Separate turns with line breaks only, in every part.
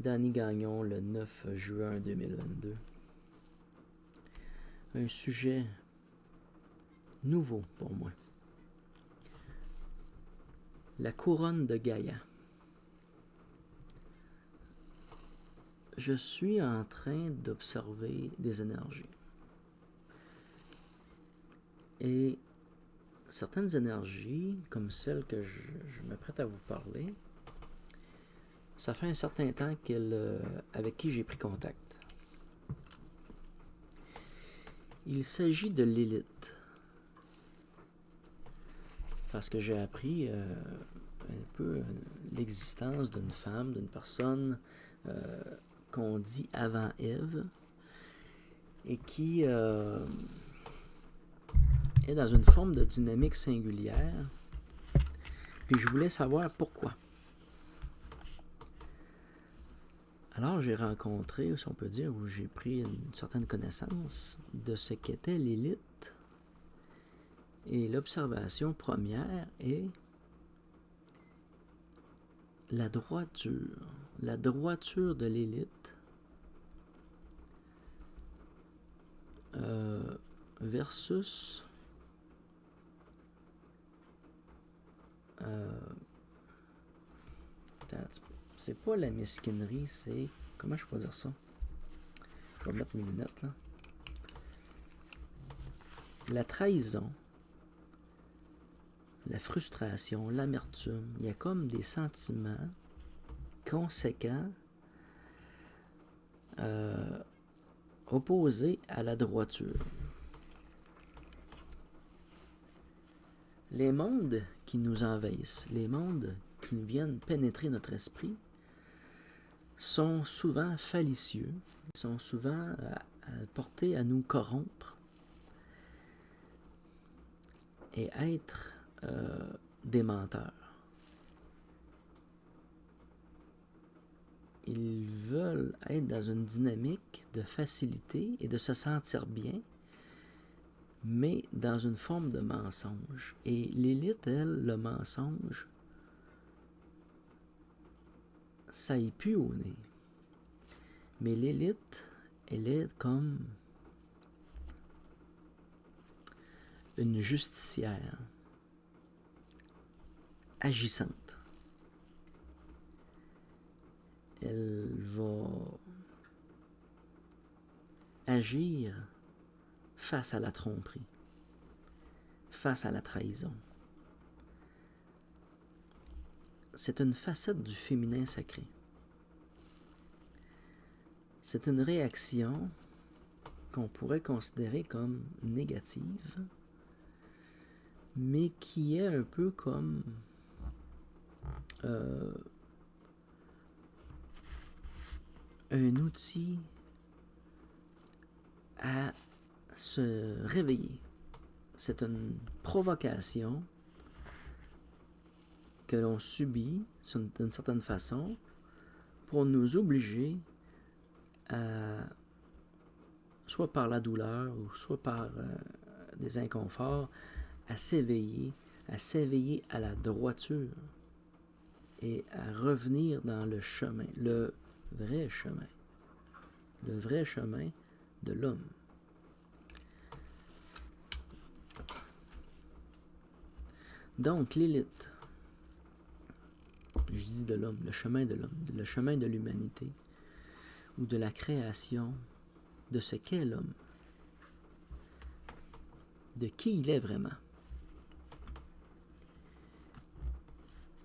Danny Gagnon, le 9 juin 2022. Un sujet nouveau pour moi. La couronne de Gaïa. Je suis en train d'observer des énergies. Et certaines énergies, comme celle que je m'apprête à vous parler, ça fait un certain temps avec qui j'ai pris contact. Il s'agit de Lilith. Parce que j'ai appris un peu l'existence d'une femme, d'une personne qu'on dit avant Ève et qui est dans une forme de dynamique singulière. Puis je voulais savoir pourquoi. Alors j'ai rencontré, si on peut dire, où j'ai pris une certaine connaissance de ce qu'était Lilith. Et l'observation première est la droiture. La droiture de Lilith versus c'est pas la mesquinerie, c'est... Comment je peux dire ça? Je vais mettre mes lunettes là. La trahison, la frustration, l'amertume, il y a comme des sentiments conséquents opposés à la droiture. Les mondes qui nous envahissent, les mondes qui viennent pénétrer notre esprit, sont souvent fallacieux, sont souvent portés à nous corrompre et être des menteurs. Ils veulent être dans une dynamique de facilité et de se sentir bien, mais dans une forme de mensonge. Et Lilith, elle, le mensonge, ça y pue au nez. Mais Lilith, elle est comme une justicière agissante. Elle va agir face à la tromperie, face à la trahison. C'est une facette du féminin sacré. C'est une réaction qu'on pourrait considérer comme négative, mais qui est un peu comme un outil à se réveiller. C'est une provocation que l'on subit d'une certaine façon pour nous obliger à, soit par la douleur ou soit par des inconforts, à s'éveiller à la droiture et à revenir dans le chemin, le vrai chemin de l'homme. Donc Lilith, je dis de l'homme, le chemin de l'homme, le chemin de l'humanité, ou de la création de ce qu'est l'homme, de qui il est vraiment.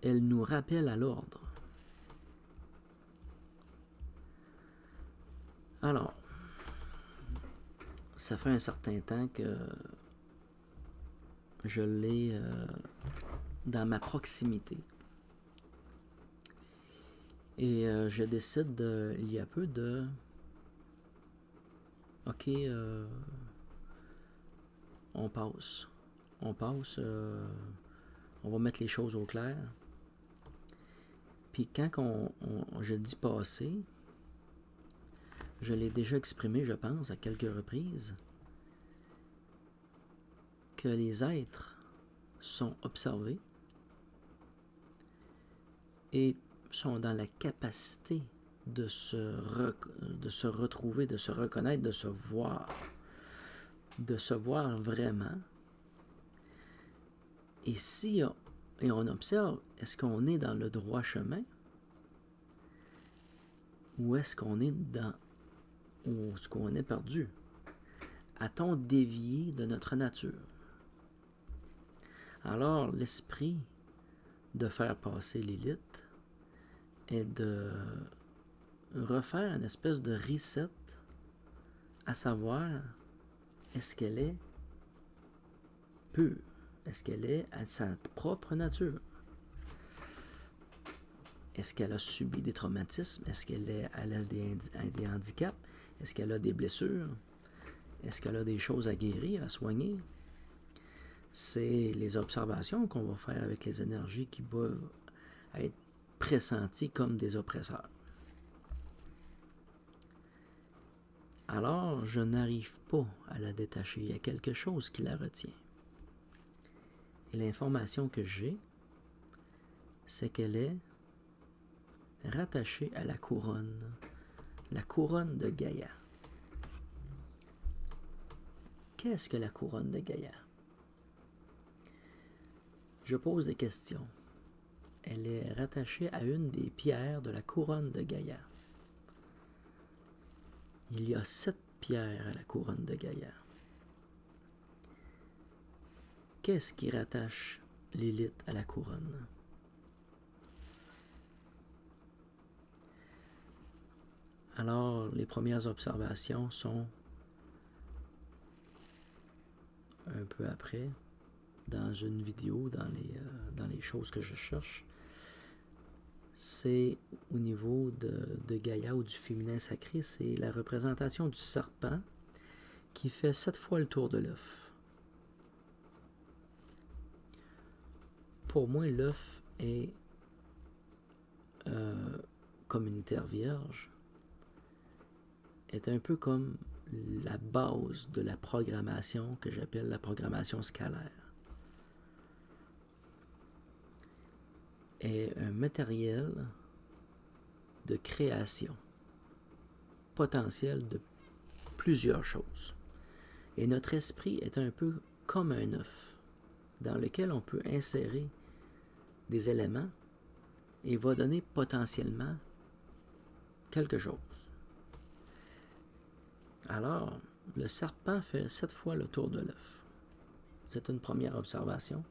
Elle nous rappelle à l'ordre. Alors, ça fait un certain temps que je l'ai dans ma proximité. Et je décide il y a peu de... OK, on passe. On va mettre les choses au clair. Puis quand je dis passer, je l'ai déjà exprimé, je pense, à quelques reprises, que les êtres sont observés et sont dans la capacité de se retrouver, de se reconnaître, de se voir vraiment. Et et on observe, est-ce qu'on est dans le droit chemin ou est-ce qu'on est ce qu'on est perdu? A-t-on dévié de notre nature? Alors, l'esprit de faire passer l'élite est de refaire une espèce de reset, à savoir, est-ce qu'elle est pure? Est-ce qu'elle est à sa propre nature? Est-ce qu'elle a subi des traumatismes? Est-ce qu'elle a des handicaps? Est-ce qu'elle a des blessures? Est-ce qu'elle a des choses à guérir, à soigner? C'est les observations qu'on va faire avec les énergies qui peuvent être pressenties comme des oppresseurs. Alors, je n'arrive pas à la détacher. Il y a quelque chose qui la retient. Et l'information que j'ai, c'est qu'elle est rattachée à la couronne de Gaïa. Qu'est-ce que la couronne de Gaïa? Je pose des questions. Elle est rattachée à une des pierres de la couronne de Gaïa. Il y a 7 pierres à la couronne de Gaïa. Qu'est-ce qui rattache l'élite à la couronne? Alors, les premières observations sont un peu après, dans une vidéo, dans les choses que je cherche. C'est au niveau de Gaïa ou du féminin sacré, c'est la représentation du serpent qui fait 7 fois le tour de l'œuf. Pour moi, l'œuf est comme une terre vierge, est un peu comme la base de la programmation que j'appelle la programmation scalaire. Est un matériel de création potentiel de plusieurs choses. Et notre esprit est un peu comme un œuf dans lequel on peut insérer des éléments et va donner potentiellement quelque chose. Alors, le serpent fait 7 fois le tour de l'œuf. C'est une première observation.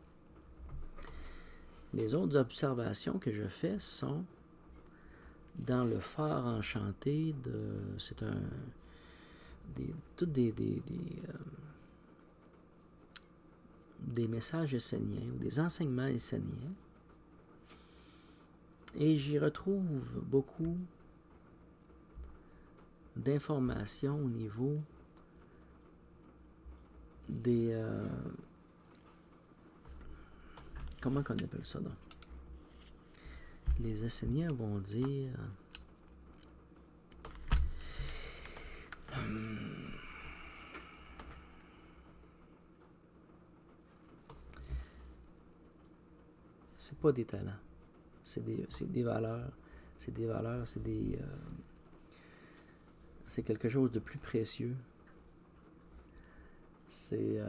Les autres observations que je fais sont dans le phare enchanté c'est des messages esséniens ou des enseignements esséniens. Et j'y retrouve beaucoup d'informations au niveau des... comment on appelle ça donc? Les Esséniens vont dire... c'est pas des talents. C'est des valeurs. C'est des valeurs, c'est quelque chose de plus précieux. C'est...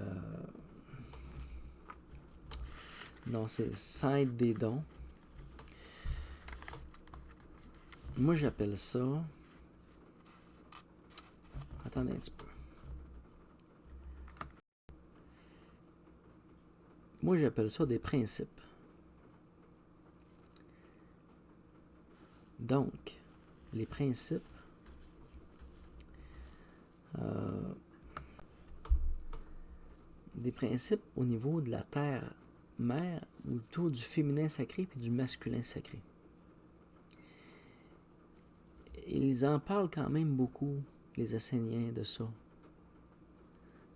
non, c'est sans être des dons. Moi, j'appelle ça... Attendez un petit peu. Moi, j'appelle ça des principes. Donc, les principes... des principes au niveau de la terre-mère, autour du féminin sacré puis du masculin sacré. Ils en parlent quand même beaucoup, les Esséniens, de ça.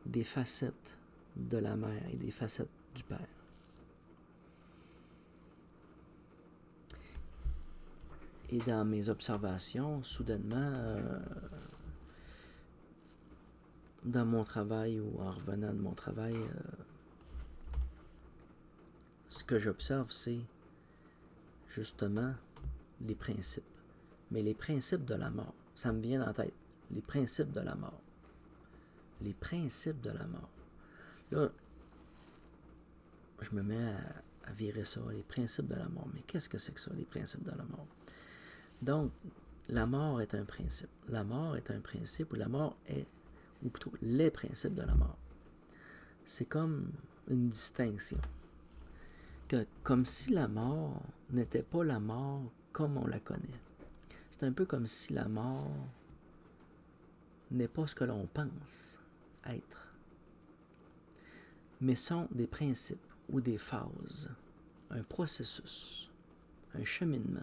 Des facettes de la mère et des facettes du père. Et dans mes observations, soudainement, dans mon travail ou en revenant de mon travail, ce que j'observe, c'est justement les principes. Mais les principes de la mort, ça me vient en tête. Les principes de la mort. Les principes de la mort. Là, je me mets à virer ça, les principes de la mort. Mais qu'est-ce que c'est que ça, les principes de la mort? Donc, la mort est un principe. La mort est un principe, ou la mort est, ou plutôt les principes de la mort. C'est comme une distinction. Comme si la mort n'était pas la mort comme on la connaît. C'est un peu comme si la mort n'est pas ce que l'on pense être, mais sont des principes ou des phases, un processus, un cheminement.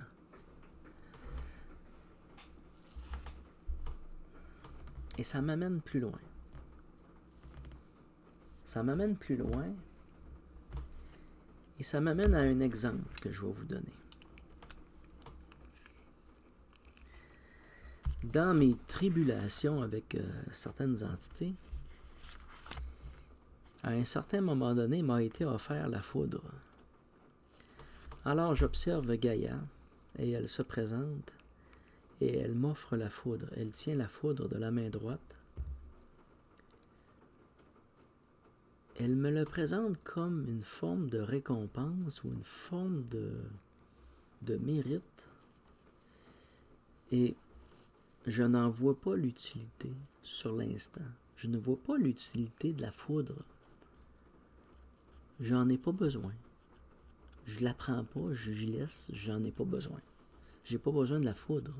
Et ça m'amène plus loin. Ça m'amène plus loin et ça m'amène à un exemple que je vais vous donner. Dans mes tribulations avec certaines entités, à un certain moment donné, m'a été offert la foudre. Alors j'observe Gaïa et elle se présente et elle m'offre la foudre. Elle tient la foudre de la main droite. Elle me le présente comme une forme de récompense ou une forme de mérite. Et je n'en vois pas l'utilité sur l'instant. Je ne vois pas l'utilité de la foudre. J'en ai pas besoin. Je la prends pas, j'y laisse, j'en ai pas besoin. J'ai pas besoin de la foudre.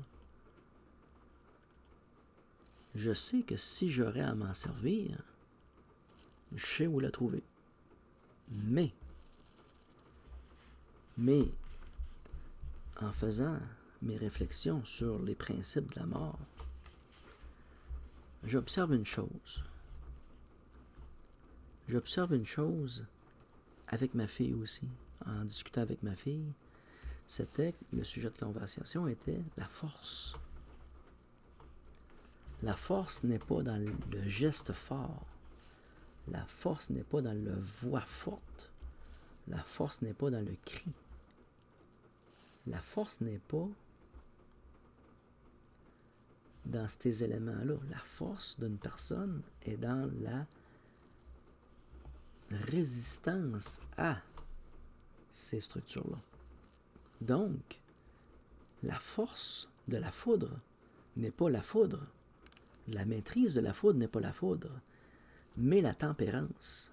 Je sais que si j'aurais à m'en servir, je sais où la trouver. Mais, en faisant mes réflexions sur les principes de la mort, j'observe une chose. J'observe une chose avec ma fille aussi. En discutant avec ma fille, le sujet de conversation était la force. La force n'est pas dans le geste fort. La force n'est pas dans la voix forte. La force n'est pas dans le cri. La force n'est pas dans ces éléments-là. La force d'une personne est dans la résistance à ces structures-là. Donc, la force de la foudre n'est pas la foudre. La maîtrise de la foudre n'est pas la foudre, mais la tempérance.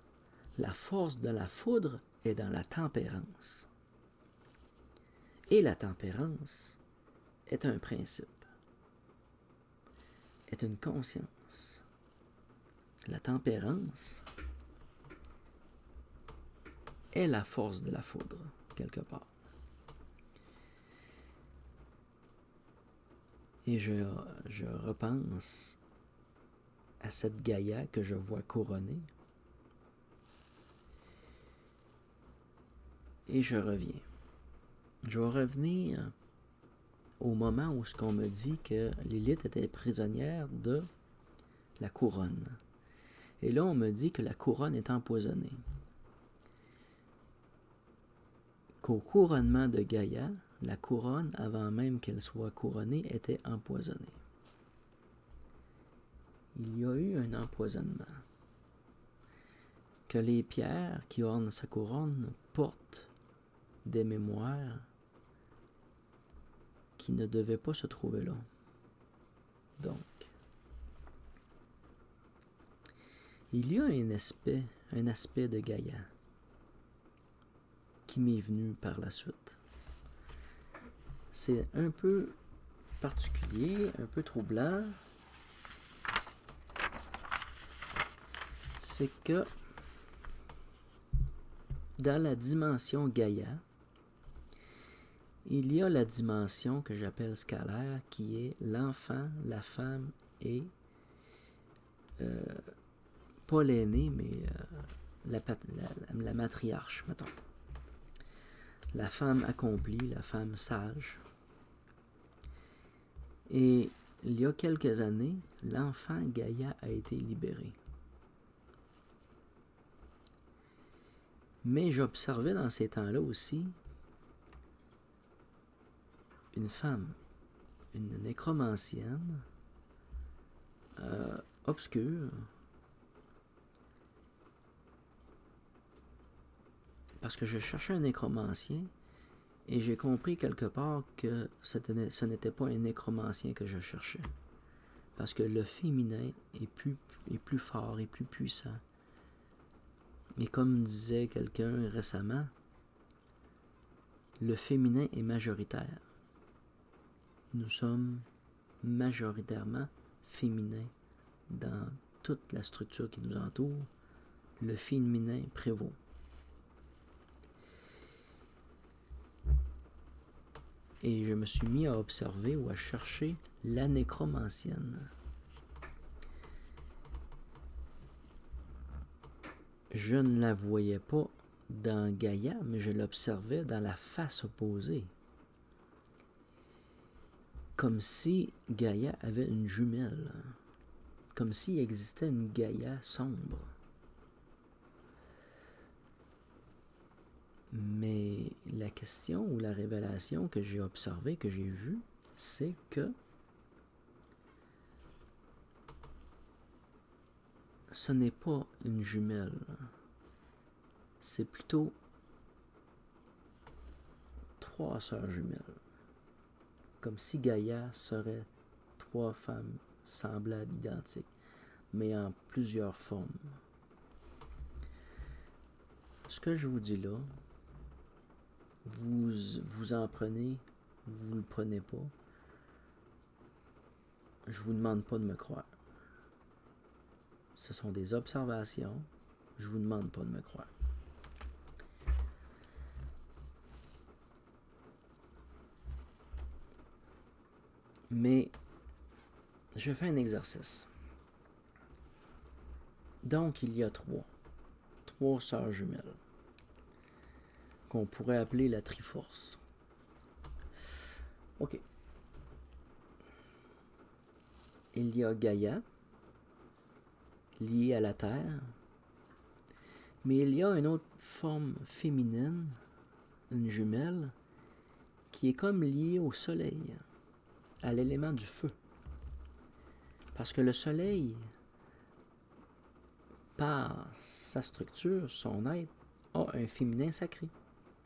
La force de la foudre est dans la tempérance. Et la tempérance est un principe, est une conscience. La tempérance est la force de la foudre, quelque part. Et je repense à cette Gaïa que je vois couronnée. Et je reviens. Je vais revenir au moment où ce qu'on me dit que Lilith était prisonnière de la couronne. Et là, on me dit que la couronne est empoisonnée. Qu'au couronnement de Gaïa, la couronne, avant même qu'elle soit couronnée, était empoisonnée. Il y a eu un empoisonnement. Que les pierres qui ornent sa couronne portent des mémoires qui ne devaient pas se trouver là. Donc, il y a un aspect de Gaïa qui m'est venu par la suite. C'est un peu particulier, un peu troublant. C'est que dans la dimension Gaïa, il y a la dimension que j'appelle scalaire, qui est l'enfant, la femme et pas l'aîné, mais la matriarche, mettons. La femme accomplie, la femme sage. Et il y a quelques années, l'enfant Gaïa a été libéré. Mais j'observais dans ces temps-là aussi une femme une nécromancienne obscure, parce que je cherchais un nécromancien et j'ai compris quelque part que ce n'était pas un nécromancien que je cherchais, parce que le féminin est plus fort et plus puissant. Et comme disait quelqu'un récemment, le féminin est majoritaire. Nous sommes majoritairement féminins dans toute la structure qui nous entoure. Le féminin prévaut. Et je me suis mis à observer ou à chercher la nécromancienne. Je ne la voyais pas dans Gaïa, mais je l'observais dans la face opposée. Comme si Gaïa avait une jumelle. Comme s'il existait une Gaïa sombre. Mais la question ou la révélation que j'ai observée, que j'ai vue, c'est que ce n'est pas une jumelle. C'est plutôt 3 sœurs jumelles. Comme si Gaïa serait 3 femmes semblables, identiques, mais en plusieurs formes. Ce que je vous dis là, vous en prenez, vous le prenez pas. Je vous demande pas de me croire. Ce sont des observations. Je vous demande pas de me croire. Mais je fais un exercice. Donc, il y a 3 sœurs jumelles qu'on pourrait appeler la Triforce. OK. Il y a Gaïa, liée à la Terre, mais il y a une autre forme féminine, une jumelle, qui est comme liée au Soleil, à l'élément du feu. Parce que le Soleil, par sa structure, son être, a un féminin sacré.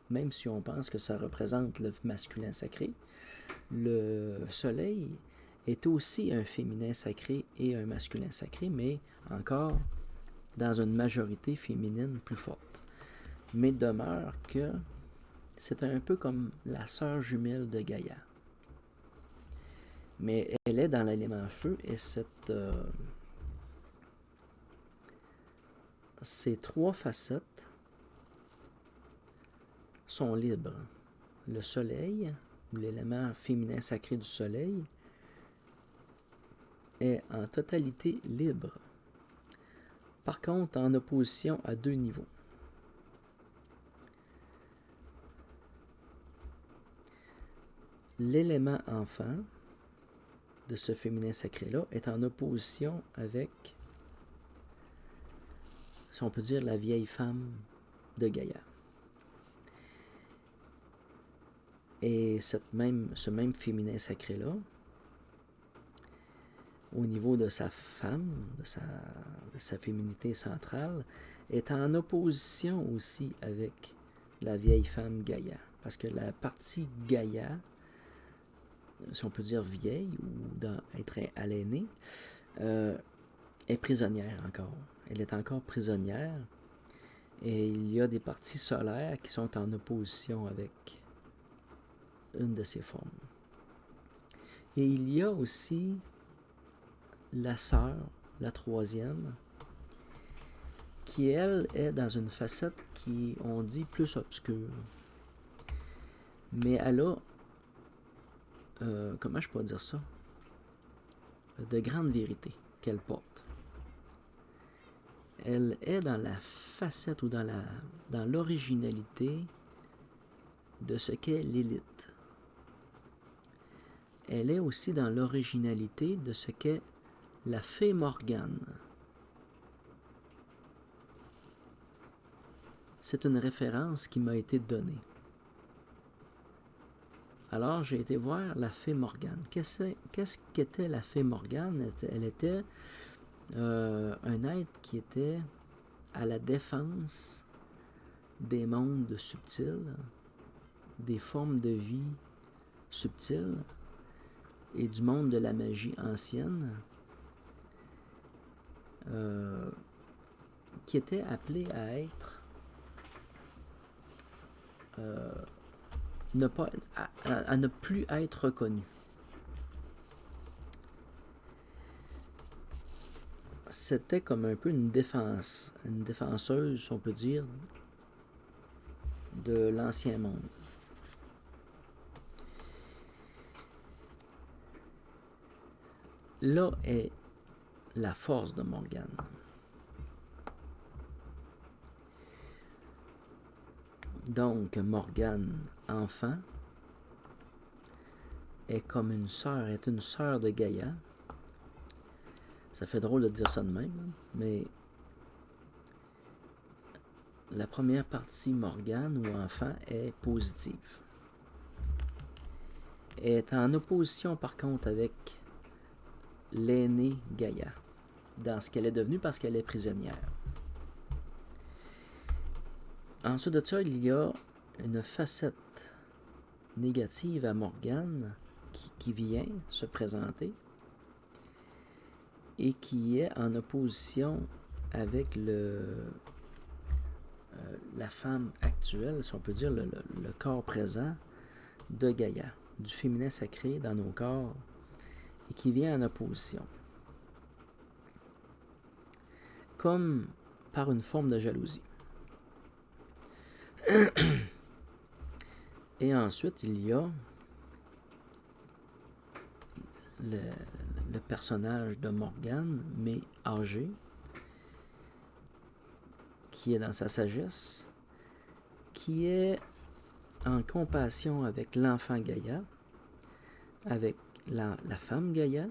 Même si on pense que ça représente le masculin sacré, le Soleil est aussi un féminin sacré et un masculin sacré, mais encore dans une majorité féminine plus forte. Mais demeure que c'est un peu comme la sœur jumelle de Gaïa. Mais elle est dans l'élément feu et ces 3 facettes sont libres. Le soleil, ou l'élément féminin sacré du soleil, est en totalité libre. Par contre, en opposition à 2 niveaux. L'élément enfant de ce féminin sacré-là est en opposition avec, si on peut dire, la vieille femme de Gaïa. Et ce même féminin sacré-là, au niveau de sa femme, de sa féminité centrale, est en opposition aussi avec la vieille femme Gaïa. Parce que la partie Gaïa, si on peut dire vieille ou être aliénée, est prisonnière encore. Elle est encore prisonnière. Et il y a des parties solaires qui sont en opposition avec une de ces formes. Et il y a aussi la sœur, la 3e, qui, elle, est dans une facette qui, on dit, plus obscure. Mais elle a, comment je peux dire ça, de grandes vérités qu'elle porte. Elle est dans la facette ou dans l'originalité de ce qu'est l'élite. Elle est aussi dans l'originalité de ce qu'est la fée Morgane. C'est une référence qui m'a été donnée. Alors, j'ai été voir la fée Morgane. Qu'est-ce qu'était la fée Morgane? Elle était un être qui était à la défense des mondes subtils, des formes de vie subtiles et du monde de la magie ancienne, qui était appelé à être à ne plus être reconnu. C'était comme un peu une défenseuse, on peut dire, de l'ancien monde. Là est la force de Morgane. Donc, Morgane, enfant, est comme une sœur, est une sœur de Gaïa. Ça fait drôle de dire ça de même, mais la première partie, Morgane ou enfant, est positive. Elle est en opposition, par contre, avec l'aînée Gaïa, dans ce qu'elle est devenue parce qu'elle est prisonnière. Ensuite de ça, il y a une facette négative à Morgane qui vient se présenter et qui est en opposition avec la femme actuelle, si on peut dire, le corps présent de Gaïa, du féminin sacré dans nos corps, et qui vient en opposition. Comme par une forme de jalousie. Et ensuite, il y a le personnage de Morgane, mais âgé, qui est dans sa sagesse, qui est en compassion avec l'enfant Gaïa, avec la femme Gaïa,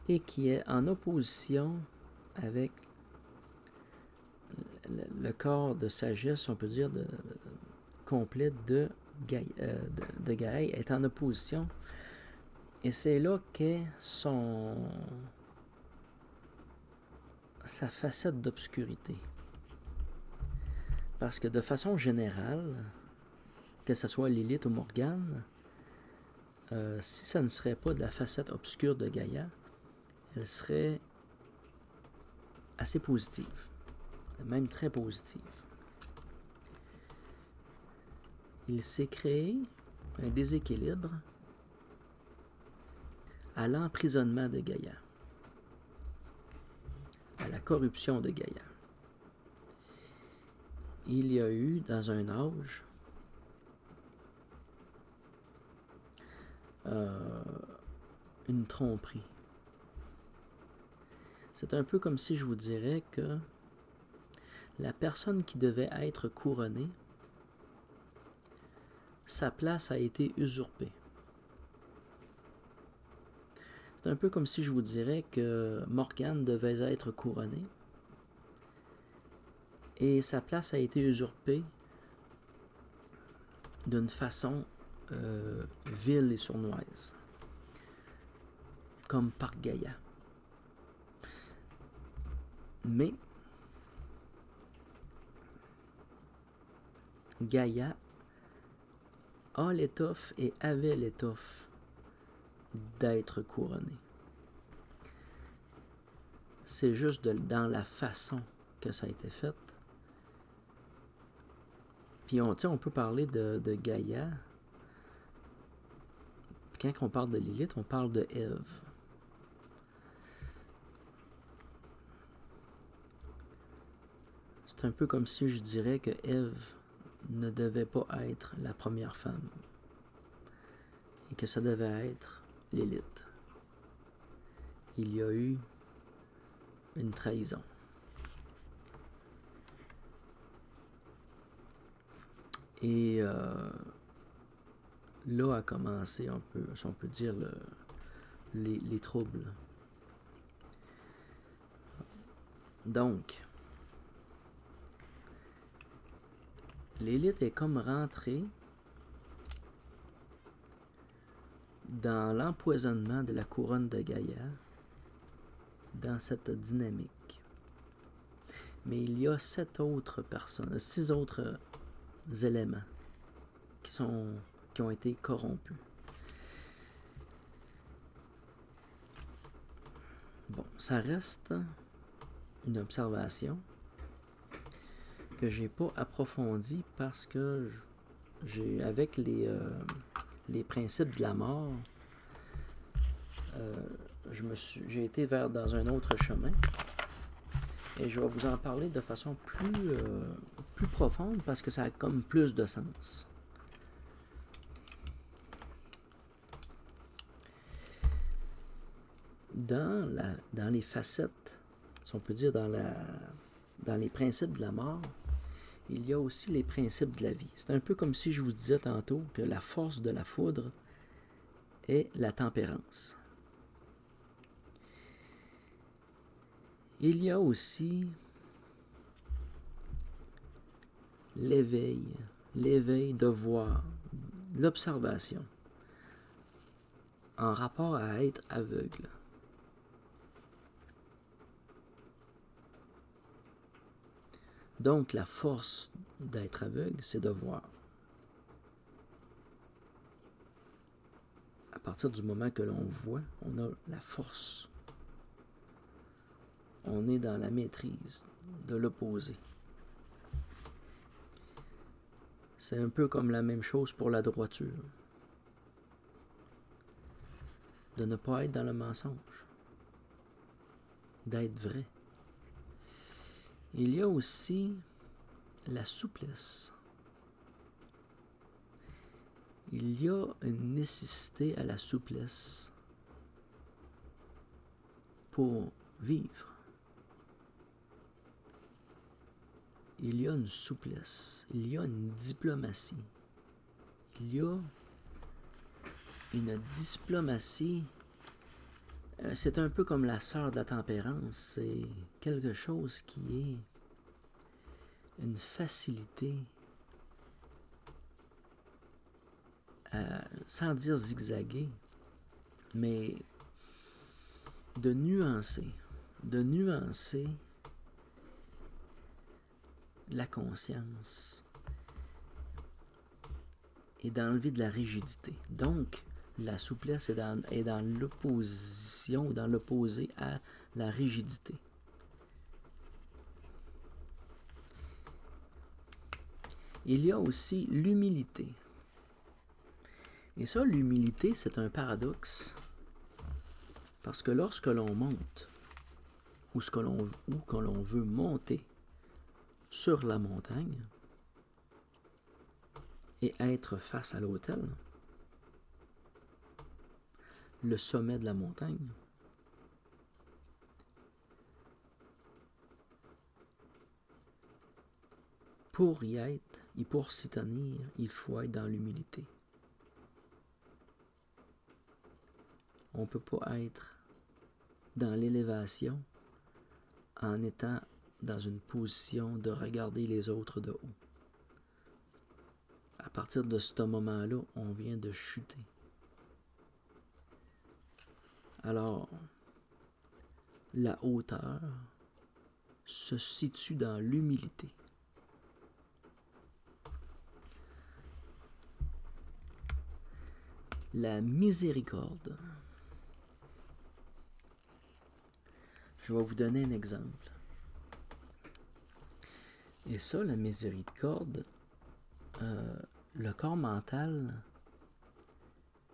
et qui est en opposition avec le corps de sagesse, on peut dire, complet de Gaïa, est en opposition. Et c'est là qu'est sa facette d'obscurité. Parce que de façon générale, que ce soit Lilith ou Morgane, si ça ne serait pas de la facette obscure de Gaïa, elle serait assez positive, même très positive. Il s'est créé un déséquilibre à l'emprisonnement de Gaïa, à la corruption de Gaïa. Il y a eu, dans un âge, une tromperie. C'est un peu comme si je vous dirais que la personne qui devait être couronnée, sa place a été usurpée. C'est un peu comme si je vous dirais que Morgane devait être couronnée et sa place a été usurpée d'une façon vile et sournoise, comme par Gaïa. Mais Gaïa a l'étoffe et avait l'étoffe d'être couronnée. C'est juste dans la façon que ça a été fait. Puis on peut parler de Gaïa. Quand on parle de Lilith, on parle de Ève. C'est un peu comme si je dirais que Ève ne devait pas être la première femme et que ça devait être Lilith. Il y a eu une trahison. Et là a commencé un peu, si on peut dire, les troubles. Donc, Lilith est comme rentrée dans l'empoisonnement de la couronne de Gaïa, dans cette dynamique. Mais il y a 6 autres éléments qui ont été corrompus. Bon, ça reste une observation que j'ai pas approfondie parce que avec les principes de la mort, j'ai été dans un autre chemin et je vais vous en parler de façon plus profonde parce que ça a comme plus de sens. Dans les facettes, si on peut dire dans les principes de la mort, il y a aussi les principes de la vie. C'est un peu comme si je vous disais tantôt que la force de la foudre est la tempérance. Il y a aussi l'éveil de voir, l'observation, en rapport à être aveugle. Donc, la force d'être aveugle, c'est de voir. À partir du moment que l'on voit, on a la force. On est dans la maîtrise de l'opposé. C'est un peu comme la même chose pour la droiture. De ne pas être dans le mensonge. D'être vrai. Il y a aussi la souplesse. Il y a une nécessité à la souplesse pour vivre. Il y a une souplesse, il y a une diplomatie. Il y a une diplomatie. C'est un peu comme la sœur de la tempérance. C'est quelque chose qui est une facilité, sans dire zigzaguer, mais de nuancer la conscience et d'enlever de la rigidité. Donc, la souplesse est dans l'opposition, dans l'opposé à la rigidité. Il y a aussi l'humilité. Et ça, l'humilité, c'est un paradoxe. Parce que lorsque l'on monte, ou que l'on veut monter sur la montagne, et être face à l'autel, le sommet de la montagne, pour y être et pour s'y tenir, il faut être dans l'humilité. On ne peut pas être dans l'élévation en étant dans une position de regarder les autres de haut. À partir de ce moment-là, on vient de chuter. Alors, la hauteur se situe dans l'humilité. La miséricorde. Je vais vous donner un exemple. Et ça, la miséricorde, le corps mental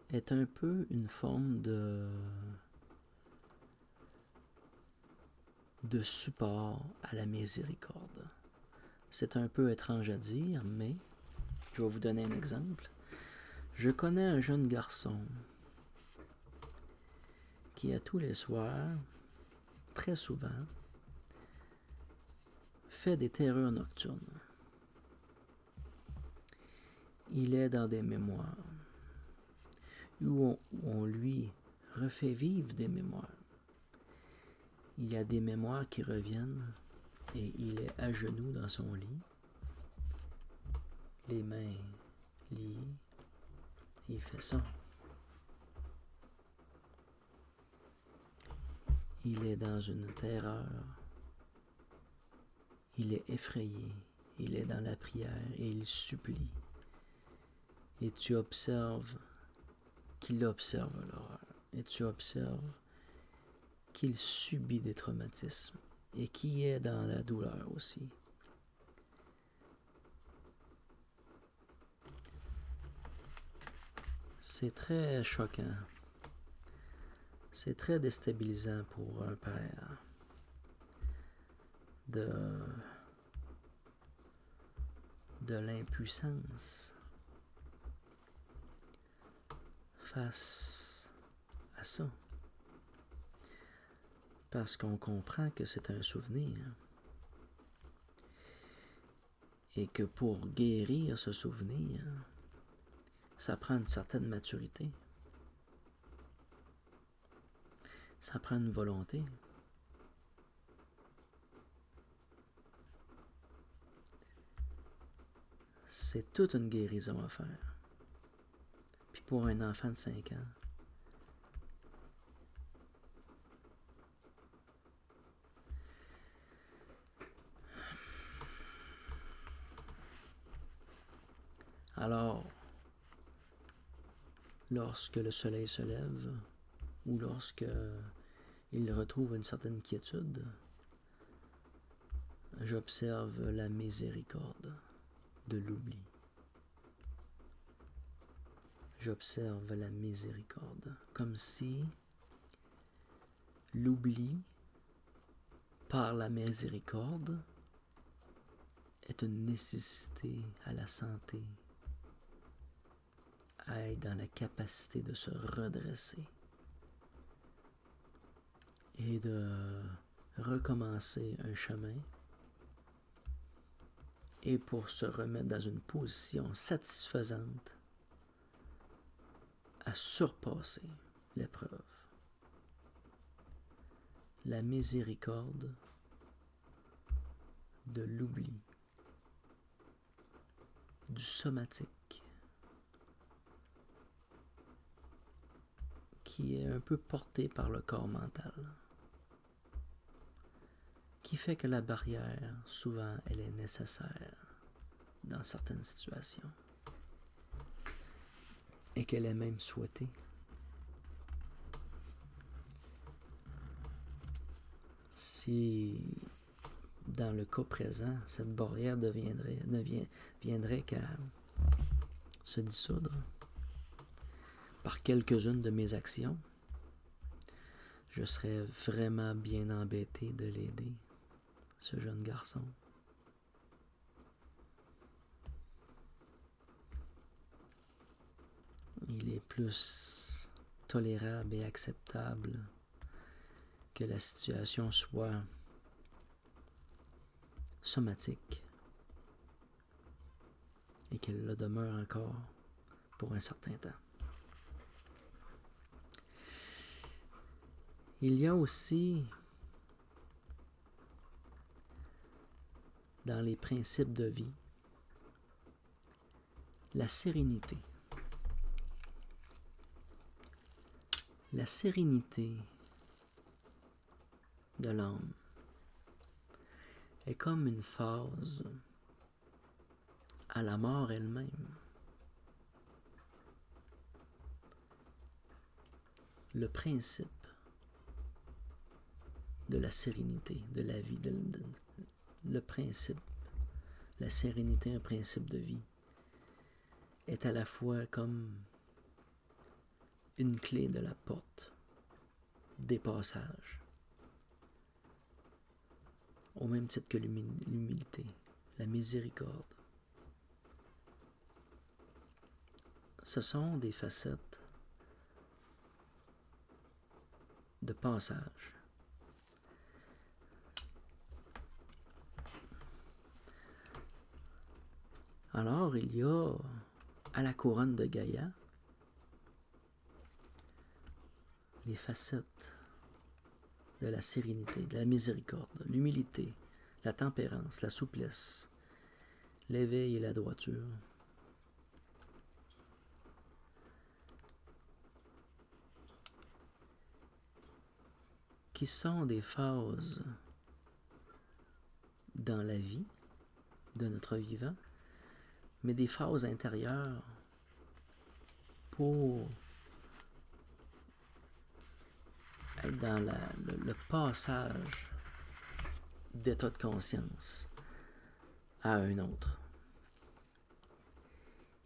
est un peu une forme de support à la miséricorde. C'est un peu étrange à dire, mais je vais vous donner un exemple. Je connais un jeune garçon qui, à tous les soirs, très souvent, fait des terreurs nocturnes. Il est dans des mémoires où on lui refait vivre des mémoires. Il y a des mémoires qui reviennent et il est à genoux dans son lit, les mains liées, et il fait ça. il est dans une terreur, il est effrayé, il est dans la prière et il supplie. Et tu observes qu'il observe l'horreur. Et tu observes qu'il subit des traumatismes et qui est dans la douleur aussi. C'est très choquant. C'est très déstabilisant pour un père de l'impuissance face à ça. Parce qu'on comprend que c'est un souvenir. Et que pour guérir ce souvenir, ça prend une certaine maturité. Ça prend une volonté. C'est toute une guérison à faire. Puis pour un enfant de 5 ans, alors, lorsque le soleil se lève, ou lorsque il retrouve une certaine quiétude, j'observe la miséricorde de l'oubli. J'observe la miséricorde, comme si l'oubli, par la miséricorde, est une nécessité à la santé, à être dans la capacité de se redresser et de recommencer un chemin et pour se remettre dans une position satisfaisante à surpasser l'épreuve. La miséricorde de l'oubli, du somatique, qui est un peu porté par le corps mental, qui fait que la barrière, souvent, elle est nécessaire dans certaines situations et qu'elle est même souhaitée. Si, dans le cas présent, cette barrière ne viendrait qu'à se dissoudre par quelques-unes de mes actions, je serais vraiment bien embêté de l'aider, ce jeune garçon. Il est plus tolérable et acceptable que la situation soit somatique et qu'elle le demeure encore pour un certain temps. Il y a aussi dans les principes de vie la sérénité. La sérénité de l'âme est comme une phase à la mort elle-même. Le principe de la sérénité, de la vie, le principe, la sérénité, un principe de vie, est à la fois comme une clé de la porte des passages, au même titre que l'humilité, la miséricorde. Ce sont des facettes de passage. Alors, il y a à la couronne de Gaïa les facettes de la sérénité, de la miséricorde, l'humilité, la tempérance, la souplesse, l'éveil et la droiture. qui sont des phases dans la vie de notre vivant, mais des phases intérieures pour être dans le passage d'état de conscience à un autre.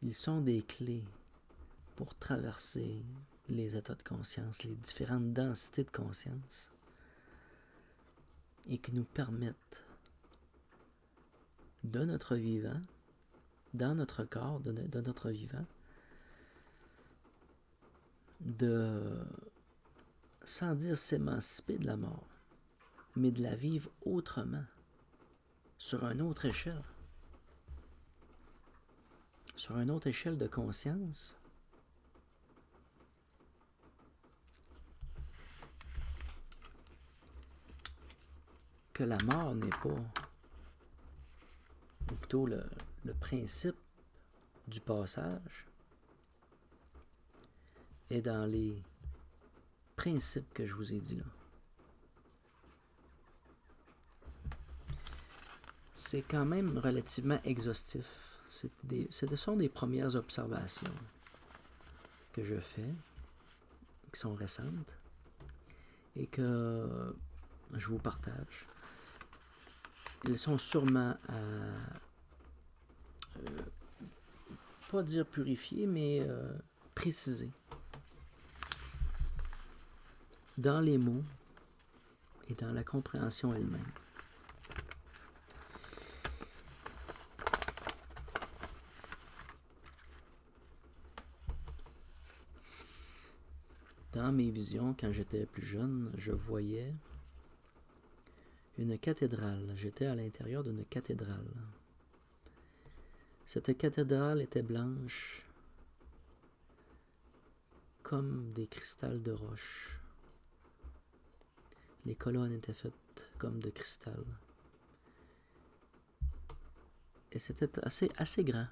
Ils sont des clés pour traverser les états de conscience, les différentes densités de conscience, et qui nous permettent, de notre vivant, dans notre corps, de notre vivant, de, sans dire s'émanciper de la mort, mais de la vivre autrement, sur une autre échelle. Sur une autre échelle de conscience. Que la mort n'est pas, ou plutôt le principe du passage, est dans les principes que je vous ai dit là. C'est quand même relativement exhaustif. Ce sont des premières observations que je fais, qui sont récentes, et que je vous partage. Ils sont sûrement pas dire purifiés, mais précisés dans les mots et dans la compréhension elle-même. Dans mes visions, quand j'étais plus jeune, je voyais une cathédrale. J'étais à l'intérieur d'une cathédrale. Cette cathédrale était blanche comme des cristals de roche. Les colonnes étaient faites comme de cristal. Et c'était assez grand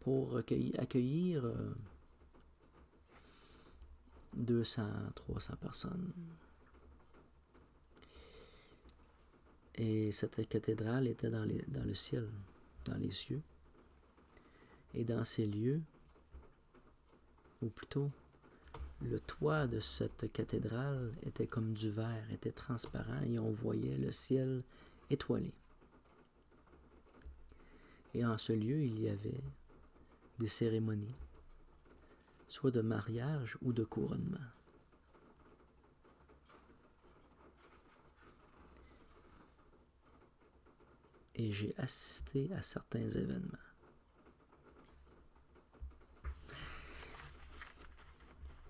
pour accueillir 200, 300 personnes. Et cette cathédrale était dans le ciel, dans les cieux. Et dans ces lieux, ou plutôt, le toit de cette cathédrale était comme du verre, était transparent, et on voyait le ciel étoilé. Et en ce lieu, il y avait des cérémonies, soit de mariage ou de couronnement. Et j'ai assisté à certains événements.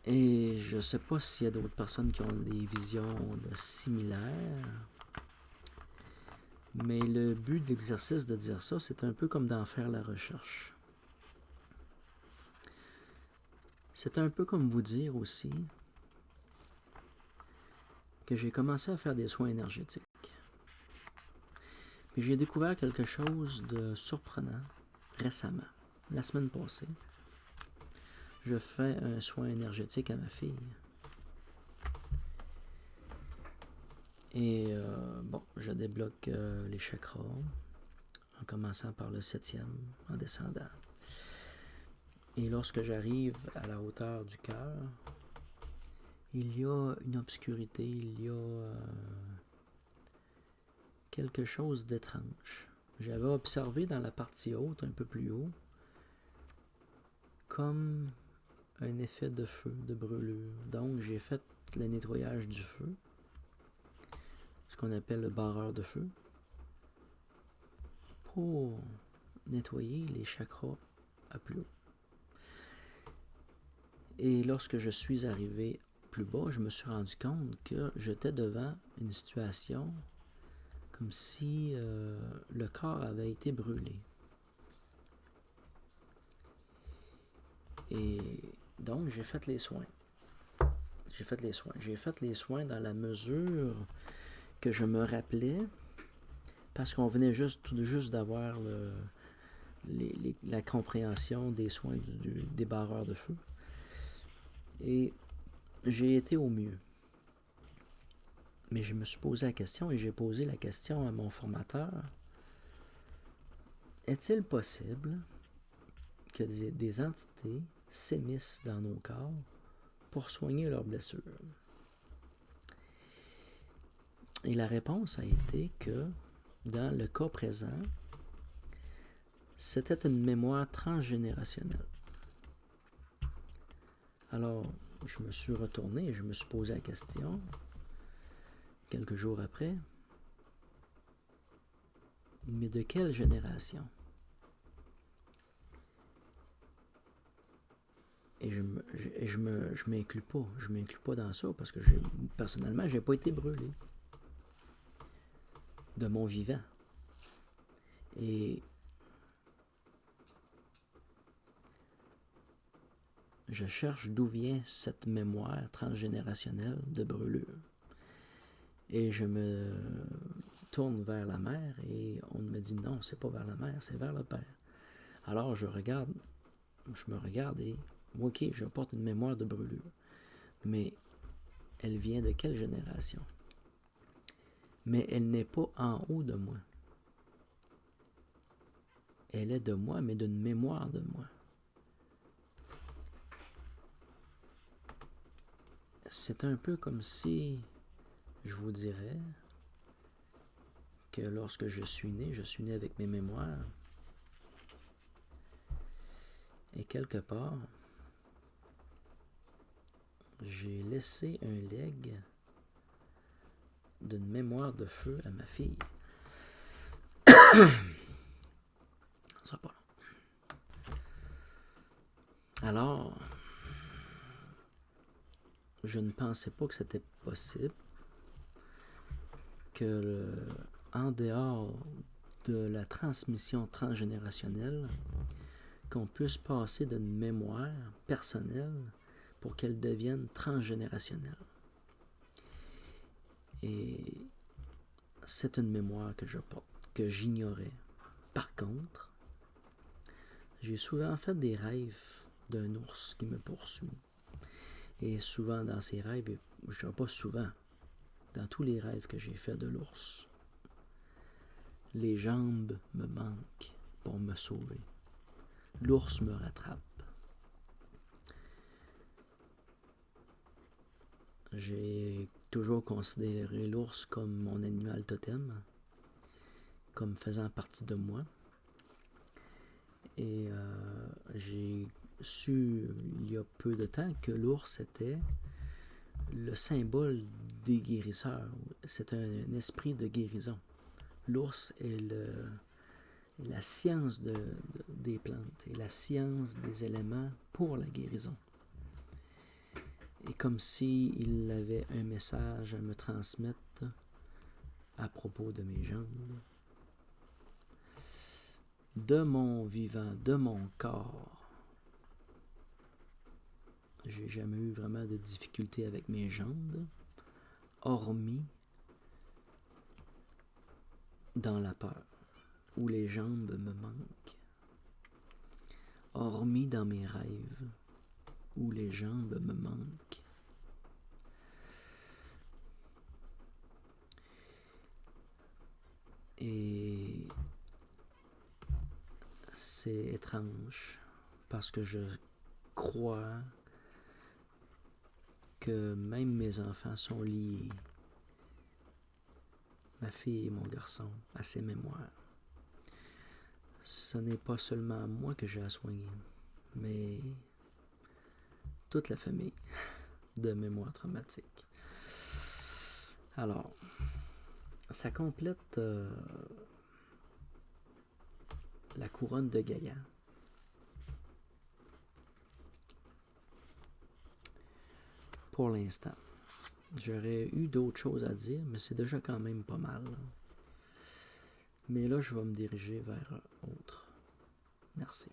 Et je ne sais pas s'il y a d'autres personnes qui ont des visions similaires, mais le but de l'exercice de dire ça, c'est un peu comme d'en faire la recherche. C'est un peu comme vous dire aussi que j'ai commencé à faire des soins énergétiques. Puis j'ai découvert quelque chose de surprenant récemment, la semaine passée. Je fais un soin énergétique à ma fille. Et je débloque les chakras, en commençant par le 7e, en descendant. Et lorsque j'arrive à la hauteur du cœur, il y a une obscurité, il y a quelque chose d'étrange. J'avais observé dans la partie haute, un peu plus haut, comme un effet de feu, de brûlure. Donc j'ai fait le nettoyage du feu, ce qu'on appelle le barreur de feu, pour nettoyer les chakras à plus haut. Et lorsque je suis arrivé plus bas, je me suis rendu compte que j'étais devant une situation comme si le corps avait été brûlé. Et donc, j'ai fait les soins. J'ai fait les soins dans la mesure que je me rappelais, parce qu'on venait tout juste d'avoir la compréhension des soins des barreurs de feu. Et j'ai été au mieux. Mais je me suis posé la question et j'ai posé la question à mon formateur. Est-il possible que des entités s'émissent dans nos corps pour soigner leurs blessures? Et la réponse a été que, dans le cas présent, c'était une mémoire transgénérationnelle. Alors, je me suis retourné et je me suis posé la question, quelques jours après, mais de quelle génération? Et je m'inclus pas dans ça parce que personnellement, j'ai pas été brûlé de mon vivant. Et je cherche d'où vient cette mémoire transgénérationnelle de brûlure. Et je me tourne vers la mère et on me dit non, c'est pas vers la mère, c'est vers le père. Alors je me regarde et ok, je porte une mémoire de brûlure. Mais elle vient de quelle génération? Mais elle n'est pas en haut de moi. Elle est de moi, mais d'une mémoire de moi. C'est un peu comme si, je vous dirais, que lorsque je suis né avec mes mémoires. Et quelque part, j'ai laissé un legs d'une mémoire de feu à ma fille. Ça sera pas long. Alors, je ne pensais pas que c'était possible que en dehors de la transmission transgénérationnelle, qu'on puisse passer d'une mémoire personnelle pour qu'elle devienne transgénérationnelle. Et c'est une mémoire que je porte, que j'ignorais. Par contre, j'ai souvent fait des rêves d'un ours qui me poursuit. Et souvent dans ces rêves, je dirais pas souvent, dans tous les rêves que j'ai faits de l'ours, les jambes me manquent pour me sauver. L'ours me rattrape. J'ai toujours considéré l'ours comme mon animal totem, comme faisant partie de moi. Et j'ai su il y a peu de temps que l'ours était le symbole des guérisseurs. C'est un esprit de guérison. L'ours est la science des plantes et la science des éléments pour la guérison. Et comme s'il avait un message à me transmettre à propos de mes jambes, de mon vivant, de mon corps. J'ai jamais eu vraiment de difficulté avec mes jambes, hormis dans la peur, où les jambes me manquent, hormis dans mes rêves, où les jambes me manquent. Et c'est étrange, parce que je crois que même mes enfants sont liés, ma fille et mon garçon, à ces mémoires. Ce n'est pas seulement moi que j'ai à soigner, mais toute la famille de mémoire traumatique. Alors, ça complète la couronne de Gaïa. Pour l'instant. J'aurais eu d'autres choses à dire, mais c'est déjà quand même pas mal. Mais là, je vais me diriger vers autre. Merci.